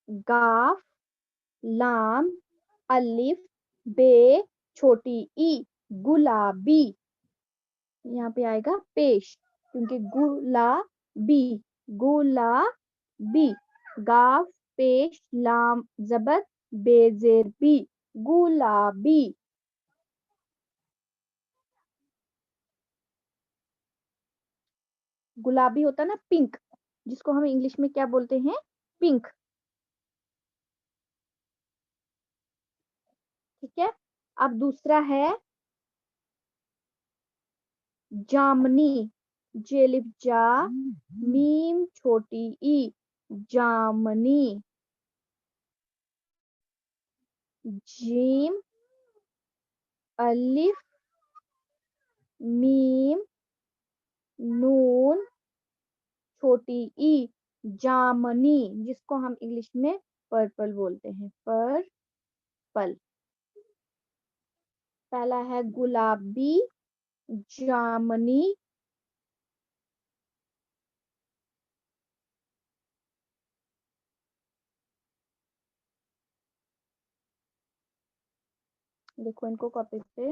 गाफ, लाम, अलिफ, बे, छोटी ई, गुलाबी। यहाँ पे आएगा पेश, क्योंकि गुलाबी, गुलाबी। गाफ पेश लाम जबर बेजेर बी, गुलाबी। गुलाबी होता ना पिंक, जिसको हम इंग्लिश में क्या बोलते हैं, पिंक। ठीक है। अब दूसरा है जामनी, जेलिफ जा, मीम छोटी ई, जामनी। जीम, अलिफ, मीम, नून, छोटी ई, जामनी, जिसको हम इंग्लिश में पर्पल बोलते हैं, पर्पल। पहला है गुलाबी, जामनी, देखो इनको कॉपी पे।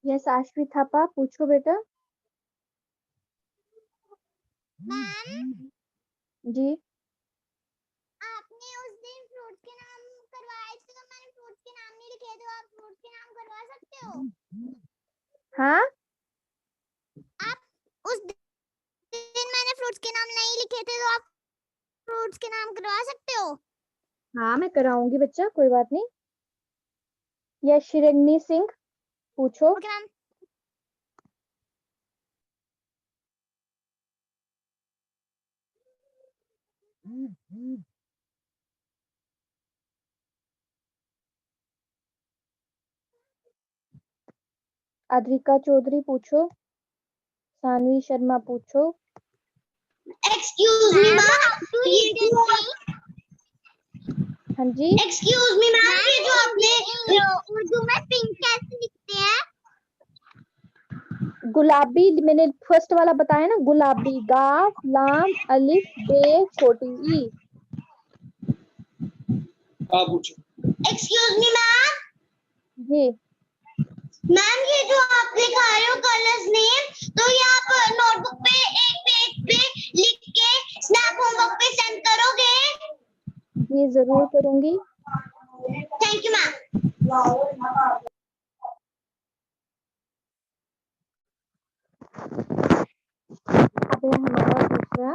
यस आश्वी थापा, पूछो बेटा। मैम, जी आपने उस दिन फ्रूट के नाम करवाए थे, तो मैंने फ्रूट के नाम नहीं लिखे, तो आप फ्रूट के नाम करवा सकते हो? हाँ, आप उस दिन मैंने फ्रूट्स के नाम नहीं लिखे थे, तो आप फ्रूट्स के नाम करवा सकते हो? हाँ मैं कराऊंगी बच्चा, कोई बात नहीं। यस शिरंगनी सिंह, पूछो। Okay ma'am. अद्रिका चौधरी पूछो। सानवी शर्मा पूछो। एक्सक्यूज मी मैम, ये जो हाँ जी, एक्सक्यूज मी मैम, ये जो आपने उर्दू में पिंक कैसे लिखते हैं? गुलाबी मैंने फर्स्ट वाला बताया ना, गुलाबी, गाफ लाम अलिफ बे छोटी ई। एक्सक्यूज मी मैम, जी मैम ये जो आप लिखा रहे हो कलर्स नेम, तो ये आप नोटबुक पे एक पेज पे लिख के स्नैप होमवर्क पे सेंड करोगे? जी जरूर करूंगी। Thank you ma'am. अब है हमारा दूसरा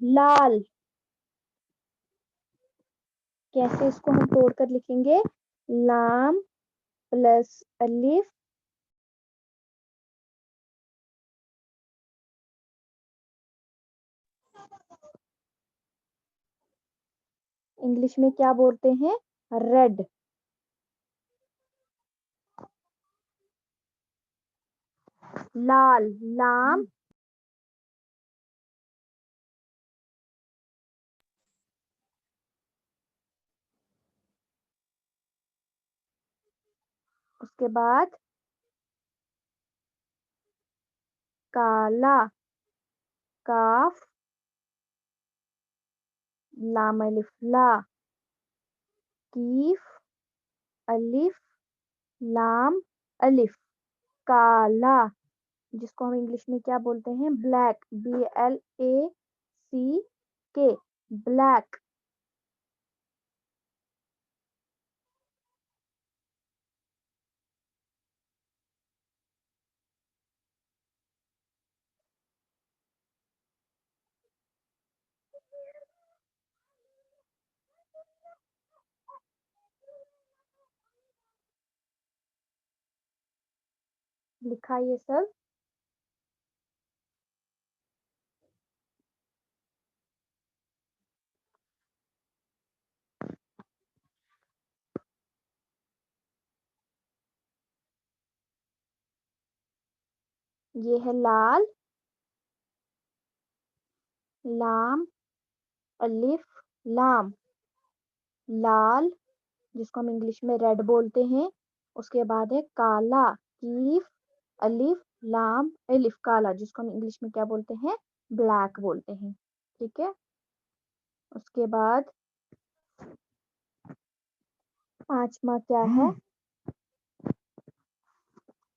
लाल। कैसे इसको हम तोड़कर लिखेंगे, लाम प्लस अलिफ, इंग्लिश में क्या बोलते हैं, रेड। लाल, लाम उसके बाद काला, काफ लाम अलिफ ला, कीफ अलिफ लाम अलिफ, काला, जिसको हम इंग्लिश में क्या बोलते हैं, ब्लैक, BLACK, ब्लैक। लिखा ये सब। ये है लाल, लाम अलिफ लाम, लाल जिसको हम इंग्लिश में रेड बोलते हैं। उसके बाद है काला, कीफ अलिफ लाम अलिफ काला, जिसको हम इंग्लिश में क्या बोलते हैं, ब्लैक बोलते हैं। ठीक है। उसके बाद पांचवा क्या है,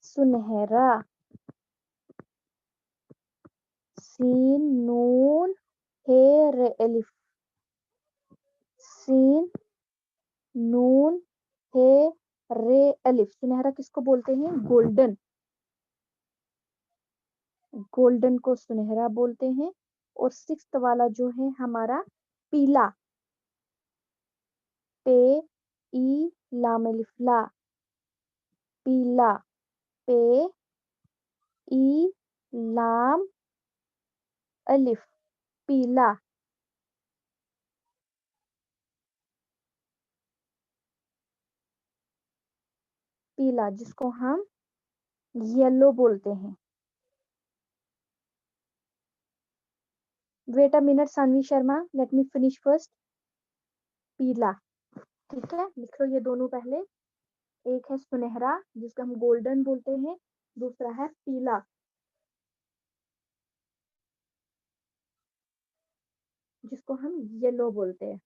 सुनहरा, सीन नून हे रे अलिफ, सीन नून हे रे अलिफ। सुनहरा किसको बोलते हैं, गोल्डन, गोल्डन को सुनहरा बोलते हैं। और सिक्स्थ वाला जो है हमारा पीला, पे ई लाम अलिफ ला, पीला, पे ई लाम अलिफ पीला। पीला जिसको हम येलो बोलते हैं। Wait a minute Saanvi Sharma, let me finish first. पीला, ठीक है, लिख लो ये दोनों पहले। एक है सुनहरा जिसको हम गोल्डन बोलते हैं, दूसरा है पीला जिसको हम येलो बोलते हैं।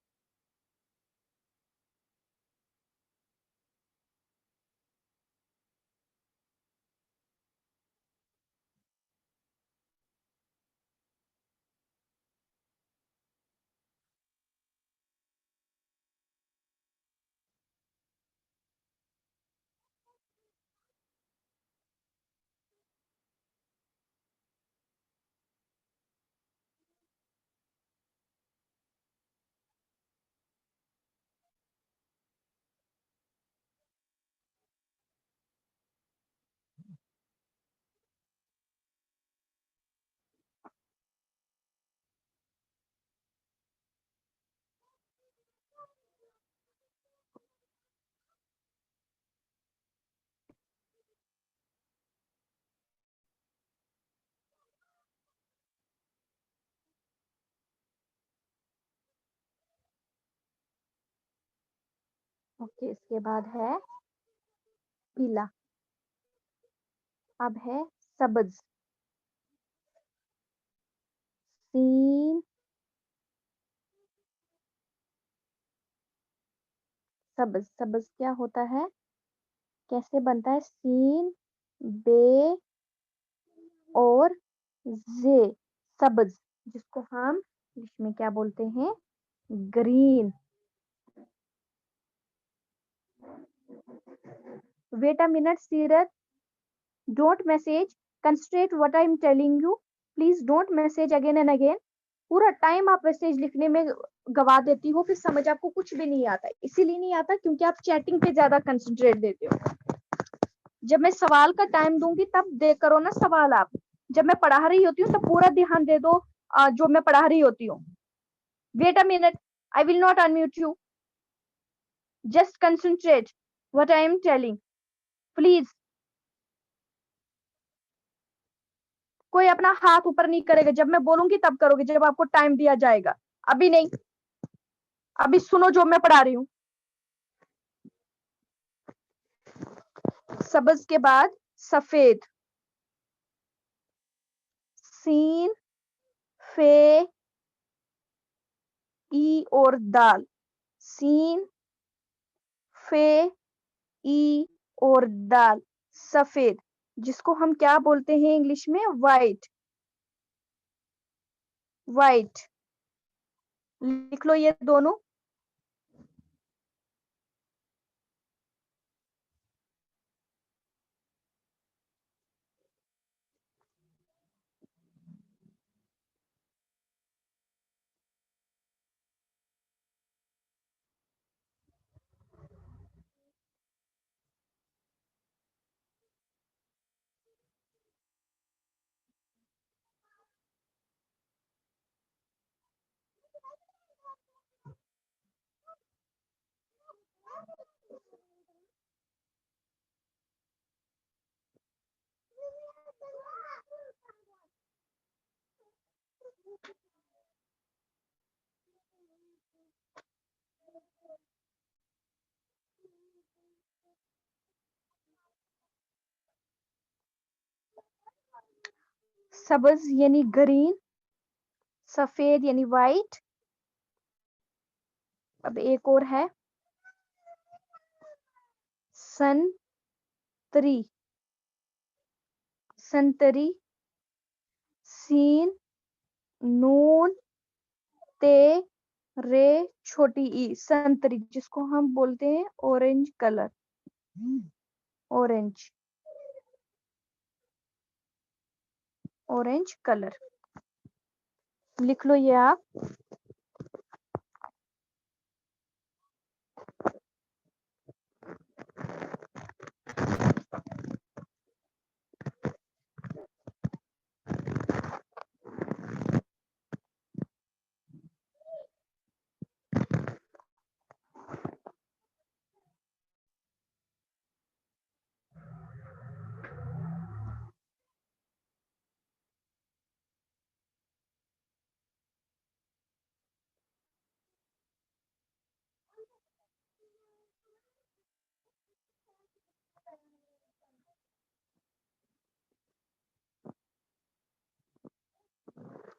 ओके, इसके बाद है पीला। अब है सब्ज, सीन सब्ज, सब्ज क्या होता है, कैसे बनता है, सीन बे और जे, सब्ज जिसको हम इंग्लिश में क्या बोलते हैं, ग्रीन। वेट अ मिनट सीरत, don't message, concentrate what I am telling you, please don't message again and again. पूरा टाइम आप मैसेज लिखने में गवा देती हो, फिर समझ आपको कुछ भी नहीं आता। इसीलिए नहीं आता क्योंकि आप चैटिंग पे ज्यादा कंसंट्रेट देते हो। जब मैं सवाल का टाइम दूंगी तब दे करो ना सवाल आप। जब मैं पढ़ा रही होती हूँ तब पूरा ध्यान दे दो जो मैं पढ़ा रही होती हूँ। Wait a minute, I will not unmute you, just concentrate what I am telling please. कोई अपना हाथ ऊपर नहीं करेगा, जब मैं बोलूंगी तब करोगे, जब आपको टाइम दिया जाएगा, अभी नहीं। अभी सुनो जो मैं पढ़ा रही हूँ। सब्ज के बाद सफेद, सीन फे ई और दाल, सीन फे ई और दाल, सफेद जिसको हम क्या बोलते हैं इंग्लिश में, वाइट, वाइट। लिख लो ये दोनों। सबज यानी ग्रीन, सफेद यानी वाइट। अब एक और है संतरी, संतरी, सीन नून ते रे छोटी ई, संतरी, जिसको हम बोलते हैं orange colour, orange, orange colour. लिख लो ये आप।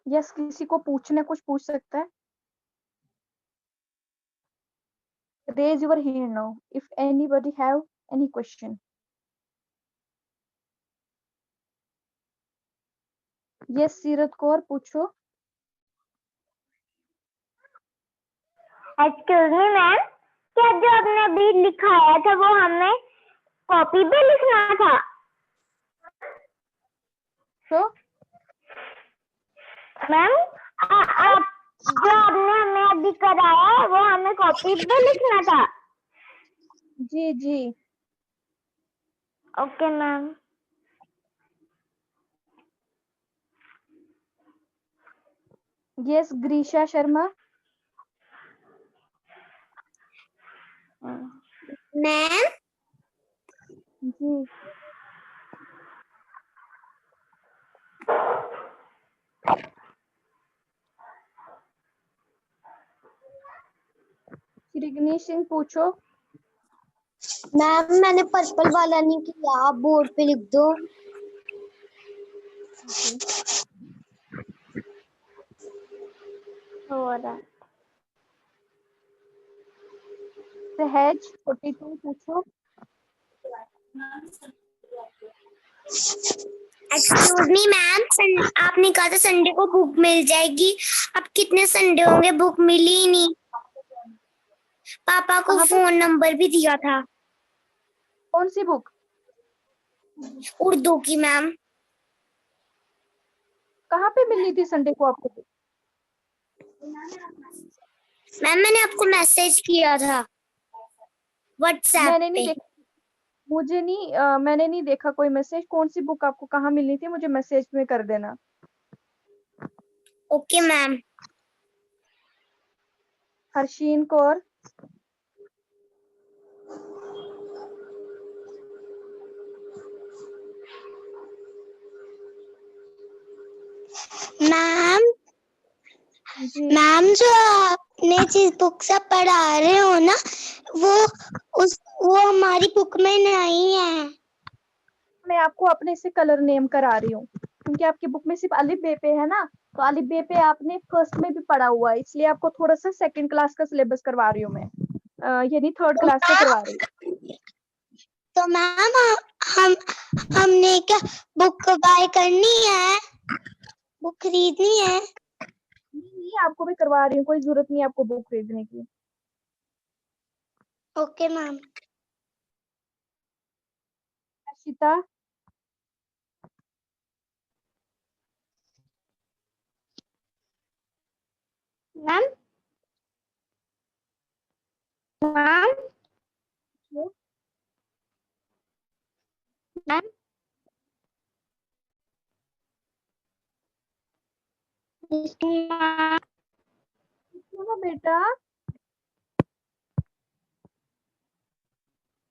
यस, किसी को पूछना कुछ पूछ सकता है? Raise your hand now if anybody have any question. Yes, सीरत कौर पूछो। एक्सक्यूज मी मैम, क्या जो आपने अभी लिखाया था वो हमें कॉपी पे लिखना था? तो मैम आप जो आपने हमें अभी कराया है वो हमें कॉपी पे लिखना था। जी जी। Okay ma'am. Yes, Grisha Sharma. Ma'am जी। श्रीगनी सिंह पूछो। मैम मैंने पर्पल वाला नहीं किया, आप बोर्ड पे लिख दो। हो रहा। सहज 42 पूछो। एक्सक्यूज मी मैम, आपने कहा था संडे को बुक मिल जाएगी, अब कितने संडे होंगे बुक मिली ही नहीं। पापा को फोन नंबर भी दिया था। कौन सी बुक? उर्दू की मैम। कहाँ पे मिलनी थी संडे को आपको? मैम मैंने आपको मैसेज किया था व्हाट्सएप मैंने नहीं पे। देखा, मुझे नहीं मैंने नहीं देखा कोई मैसेज। कौन सी बुक आपको कहाँ मिलनी थी मुझे मैसेज में कर देना। Okay ma'am. Harsheen Kaur. Ma'am जी। मैम जो आपने जिस बुक से पढ़ा रहे हो ना वो हमारी बुक में नहीं है। मैं आपको अपने से कलर नेम करा रही हूँ क्योंकि आपकी बुक में सिर्फ अलिफ बे पे है ना, तो अलिफ बे पे आपने फर्स्ट में भी पढ़ा हुआ है, इसलिए आपको थोड़ा सा सेकंड क्लास का सिलेबस करवा रही हूँ मैं, यानी थर्ड क्लास से करवा रही हूँ। तो मैम हम हमने क्या बुक बाय करनी है, बुक खरीदनी है? नहीं, आपको भी करवा रही हूँ, कोई जरूरत नहीं है आपको बुक खरीदने की। Okay ma'am. Ashita. Ma'am ma'am ma'am सुनो बेटा,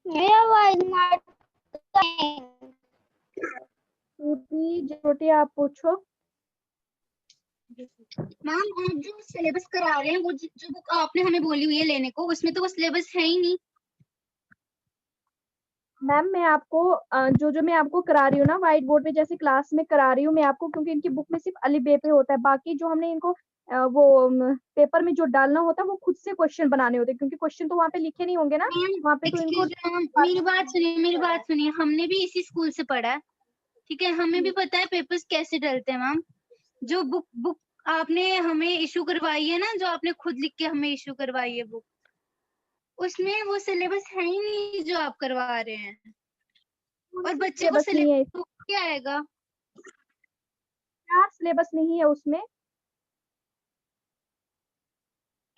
मेरी आवाज छोटी आप पूछो। मैम आप जो सिलेबस करा रहे हैं वो जो बुक आपने हमें बोली हुई है लेने को, उसमें तो वो सिलेबस है ही नहीं। मैम मैं आपको जो जो मैं आपको करा रही हूँ ना व्हाइट बोर्ड पे जैसे क्लास में करा रही हूँ मैं आपको, क्योंकि इनकी बुक में सिर्फ अली बे पे होता है, बाकी जो हमने इनको वो पेपर में जो डालना होता है वो खुद से क्वेश्चन बनाने होते हैं, क्योंकि क्वेश्चन तो वहाँ पे लिखे नहीं होंगे ना, मैम वहाँ पे तो इनको एक्सक्यूज मैम, मेरी बात सुनिए, हमने भी इसी स्कूल से पढ़ा है, ठीक है, हमें भी पता है पेपर्स कैसे डलते हैं मैम। जो बुक आपने हमें इशू करवाई है ना, जो आपने खुद लिख के हमें इशू करवाई है बुक, उसमें वो सिलेबस है ही नहीं जो आप करवा रहे हैं, और बच्चे को सिलेबस नहीं है, सिलेबस क्या आएगा? क्या सिलेबस नहीं है उसमें?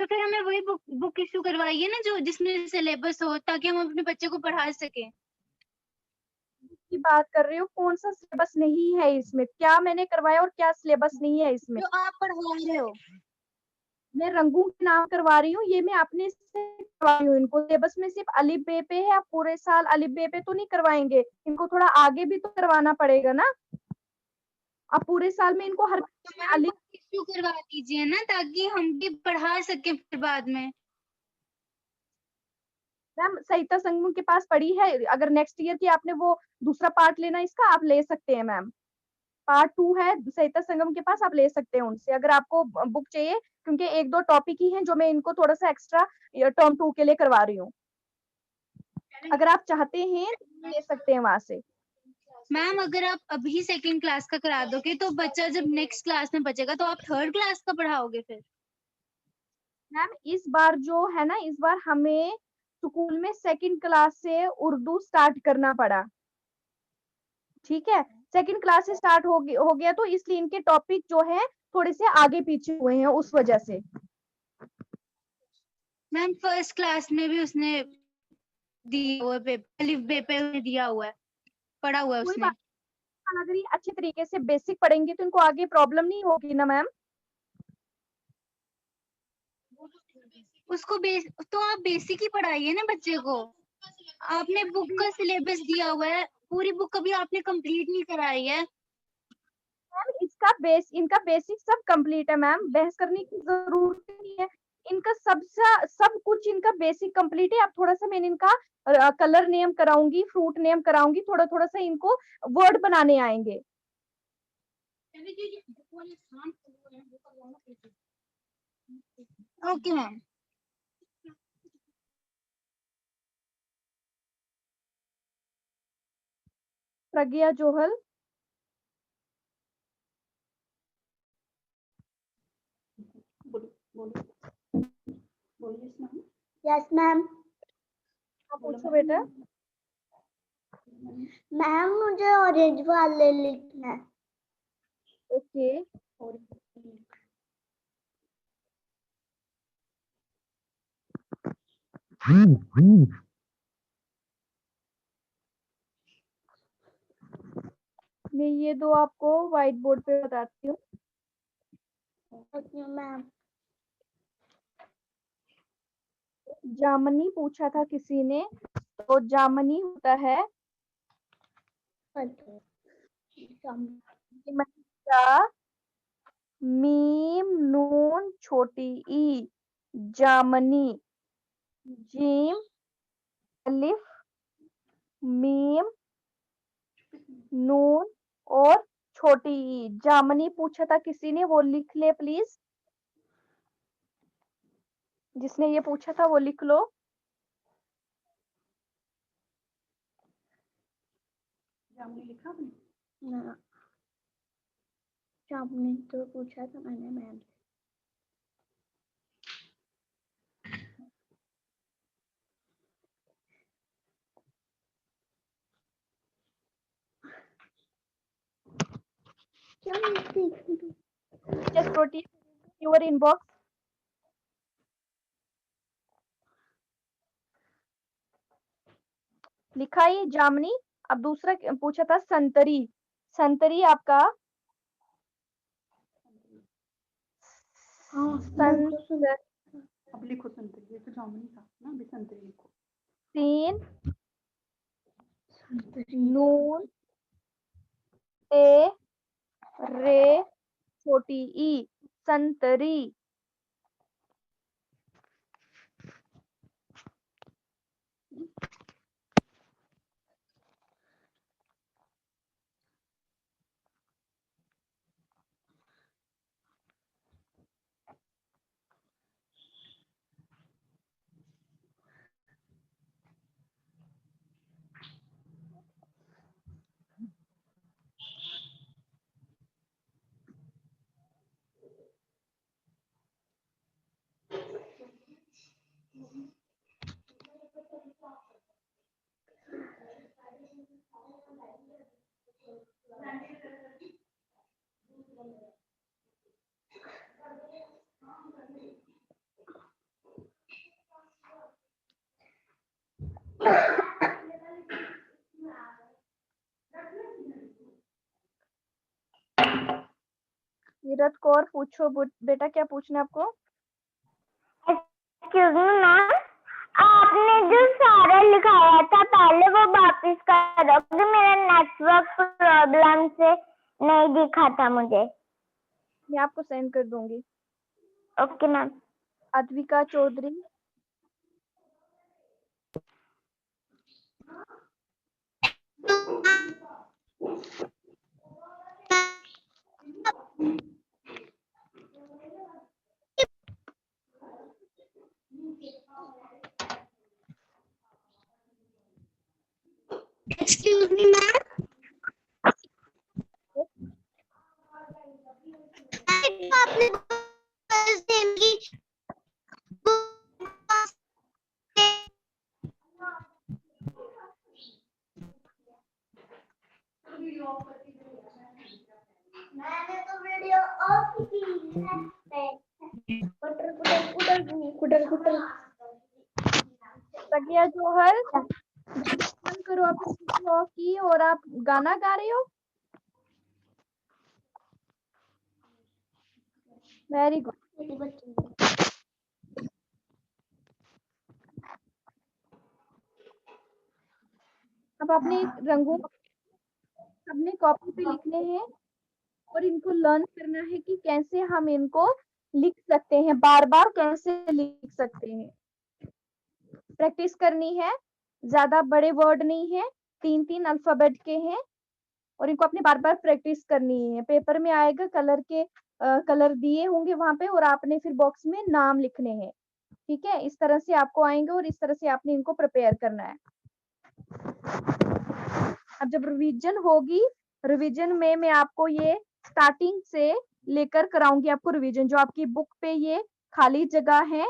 तो फिर हमें वही बुक इशू करवाइए ना जो जिसमें सिलेबस हो, ताकि हम अपने बच्चे को पढ़ा सकें। की बात कर रही हूँ, कौन सा सिलेबस नहीं है इसमें? क्या मैंने करवाया और क्या सिलेबस नहीं है इसमें? जो आप पढ़ा रहे हो। मैं रंगों के नाम करवा रही हूँ, ये मैं अपने से करवा रही हूँ इनको। सिलेबस में सिर्फ अलिफ बे पे है, आप पूरे साल अलिफ बे पे तो नहीं करवाएंगे, इनको थोड़ा आगे भी तो करवाना पड़ेगा ना। अब पूरे साल में इनको हर तो में मैम अलिफ। बुक इशू करवा दीजिए ना, ताकि हम भी पढ़ा सकें फिर बाद में। मैम सहिता संगम के पास पड़ी है, अगर नेक्स्ट ईयर की आपने वो दूसरा पार्ट लेना इसका आप ले सकते हैं मैम। पार्ट 2 है सहिता संगम के पास, आप ले सकते हैं उनसे अगर आपको बुक चाहिए, क्योंकि एक दो टॉपिक ही हैं जो मैं इनको थोड़ा सा एक्स्ट्रा टर्म 2 के लिए करवा रही हूँ। अगर आप चाहते हैं तो ले सकते हैं वहां से। मैम अगर आप अभी सेकंड क्लास का करा दोगे तो बच्चा जब नेक्स्ट क्लास में बचेगा तो आप थर्ड क्लास का पढ़ाओगे फिर। मैम इस बार जो है ना, इस बार हमें स्कूल में सेकंड क्लास से उर्दू स्टार्ट करना पड़ा, ठीक है, सेकंड क्लास से स्टार्ट हो गया, तो इसलिए इनके टॉपिक जो है थोड़े से आगे पीछे हुए हैं उस वजह से। मैम फर्स्ट क्लास में भी उसने दिया हुआ पेपर, अलिफ बे पे उसने दिया हुआ है, पढ़ा हुआ है कोई उसने। बात नहीं, अगर ये अच्छे तरीके से बेसिक पढ़ेंगे तो इनको आगे प्रॉब्लम नहीं होगी ना मैम। उसको तो आप बेसिक ही पढ़ाइए ना बच्चे को। आपने बुक का सिलेबस दिया हुआ है, पूरी बुक कभी आपने कंप्लीट नहीं कराई है। मैम इनका बेसिक सब कंप्लीट है मैम, बहस करने की जरूरत नहीं है। इनका सब कुछ इनका बेसिक कंप्लीट है। अब थोड़ा सा मैंने इनका कलर नेम कराऊंगी, फ्रूट नेम कराऊंगी, थोड़ा थोड़ा सा इनको वर्ड बनाने आएंगे। Okay ma'am. Pragya Johal. Yes ma'am. आप पूछो बेटा। मैम मुझे ऑरेंज वाले लिखना है। ओके। मैं ये दो आपको व्हाइट बोर्ड पे बताती हूँ। Okay ma'am. जामनी पूछा था किसी ने, तो जामनी होता है जा, मीम नून छोटी ई, जामनी। जीम अलिफ मीम नून और छोटी ई, जामनी पूछा था किसी ने, वो लिख ले प्लीज। जिसने ये पूछा था वो लिख लो। जामुनी लिखा आपने ना? जामुनी तो पूछा था मैंने मैम से। Just proceed your inbox. लिखा ही जामनी। अब दूसरा पूछा था संतरी, संतरी आपका अब लिखो संतरी, ये तो जामुनी था ना, अभी संतरी लिखो। सीन नून ए रे छोटी ई, संतरी। सीरत कौर पूछो बेटा, क्या पूछना है आपको? एक्सक्यूज मी मैम, आपने जो सारा लिखाया था पहले वो वापस कर दो क्योंकि मेरा नेटवर्क प्रॉब्लम से नहीं दिखा था मुझे। मैं आपको सेंड कर दूंगी। Okay ma'am. Advika Chaudhary. Excuse me ma'am, आपने मैंने तो वीडियो ऑफ की है। कुटर तकिया जोहर, बंद करो आपने स्पीकर ऑफ की और आप गाना गा रहे हो। Very good. अब आपने रंगों अपने कॉपी पे लिखने हैं और इनको लर्न करना है कि कैसे हम इनको लिख सकते हैं, बार बार कैसे लिख सकते हैं। प्रैक्टिस करनी है, ज्यादा बड़े वर्ड नहीं है, 3-3 अल्फाबेट के हैं और इनको अपने बार बार प्रैक्टिस करनी है। पेपर में आएगा, कलर दिए होंगे वहां पे और आपने फिर बॉक्स में नाम लिखने हैं। ठीक है, इस तरह से आपको आएंगे और इस तरह से आपने इनको प्रिपेयर करना है। अब जब रिवीजन होगी, रिवीजन में मैं आपको ये स्टार्टिंग से लेकर कराऊंगी आपको रिवीजन। जो आपकी बुक पे ये खाली जगह है,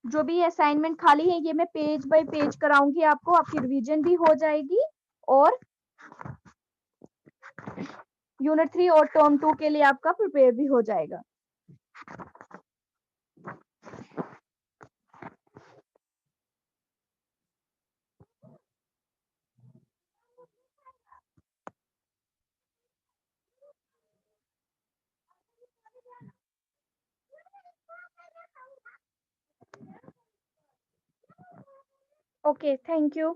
जो भी असाइनमेंट खाली है, ये मैं पेज बाय पेज कराऊंगी आपको। आपकी रिवीजन भी हो जाएगी और यूनिट 3 और टर्म 2 के लिए आपका प्रिपेयर भी हो जाएगा। Okay, thank you.